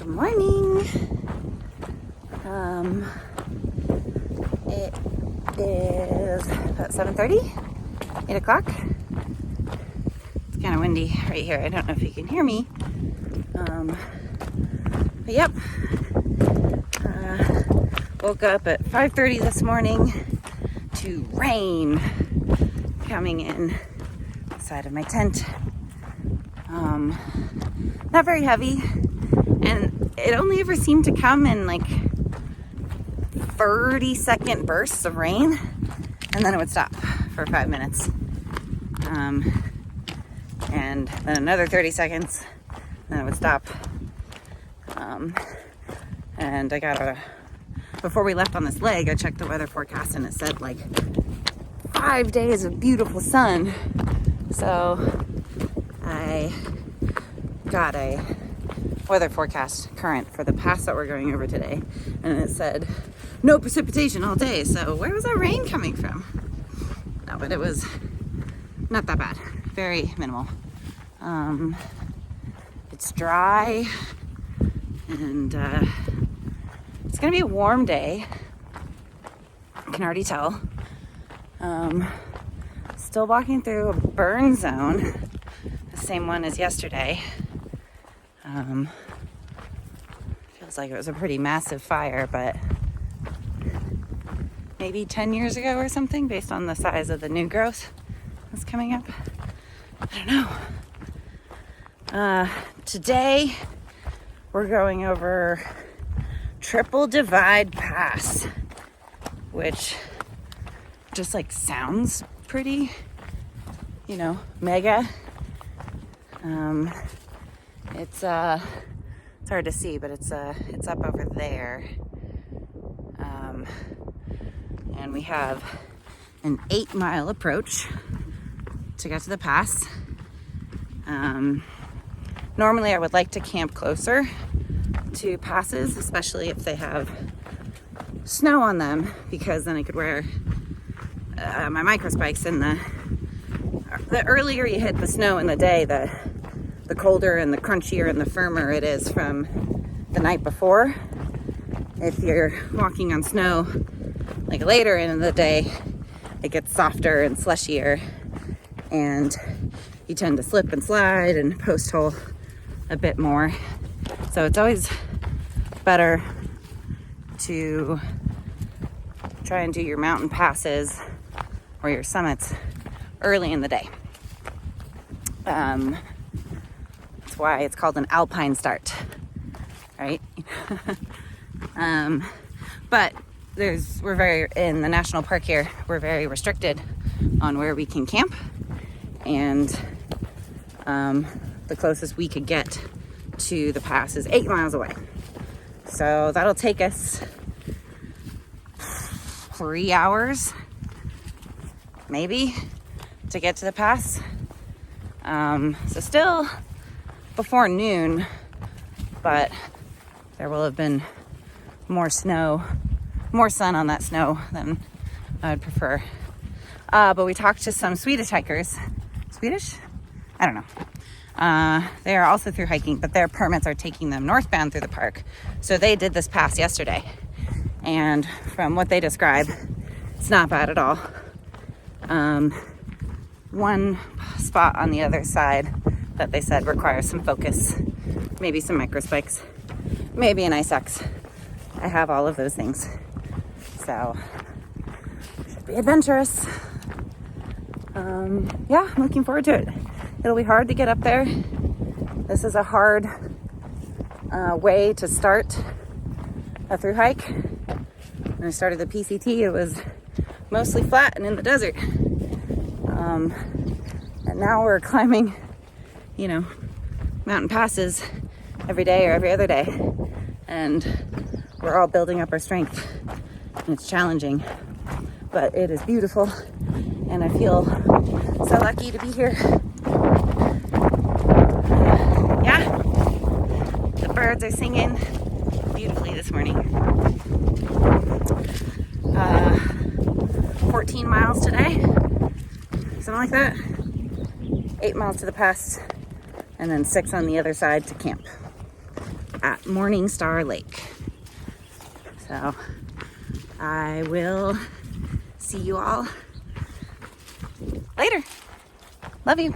Good morning. It is about 7:30, 8 o'clock. It's kind of windy right here. I don't know if you can hear me. But yep. Woke up at 5:30 this morning to rain coming in the side of my tent. Not very heavy, and it only ever seemed to come in like 30-second bursts of rain, and then it would stop for 5 minutes, and then another 30 seconds, then it would stop. And before we left on this leg, I checked the weather forecast and it said like 5 days of beautiful sun. So I got a weather forecast current for the pass that we're going over today, and it said no precipitation all day. So where was that rain coming from? No, but it was not that bad. Very minimal. It's dry, and it's gonna be a warm day. I can already tell. Still walking through a burn zone, the same one as yesterday. Feels like it was a pretty massive fire, but maybe 10 years ago or something, based on the size of the new growth that's coming up. I don't know. Today we're going over Triple Divide Pass, which just like sounds pretty, mega. It's hard to see, but it's up over there. And we have an 8-mile approach to get to the pass. Normally I would like to camp closer to passes, especially if they have snow on them, because then I could wear my micro spikes. And the earlier you hit the snow in the day, the colder and the crunchier and the firmer it is from the night before. If you're walking on snow like later in the day, it gets softer and slushier, and you tend to slip and slide and post hole a bit more. So it's always better to try and do your mountain passes or your summits early in the day. That's why it's called an alpine start, right? But in the national park here, we're very restricted on where we can camp, and the closest we could get to the pass is 8 miles away. So that'll take us 3 hours, maybe, to get to the pass. So still before noon, but there will have been more sun on that snow than I would prefer. But we talked to some Swedish hikers. Swedish? I don't know. They are also through hiking, but their permits are taking them northbound through the park. So they did this pass yesterday, and from what they describe, it's not bad at all. One spot on the other side that they said requires some focus, maybe some micro spikes, maybe an ice axe. I have all of those things, so should be adventurous. Yeah, I'm looking forward to it. It'll be hard to get up there. This is a hard way to start a through hike. When I started the PCT, it was mostly flat and in the desert. And now we're climbing, mountain passes every day or every other day. And we're all building up our strength. And it's challenging, but it is beautiful. And I feel so lucky to be here. Yeah, the birds are singing beautifully this morning. 14 miles today, something like that. 8 miles to the pass, and then 6 on the other side to camp. at Morning Star Lake. So I will see you all later. Love you.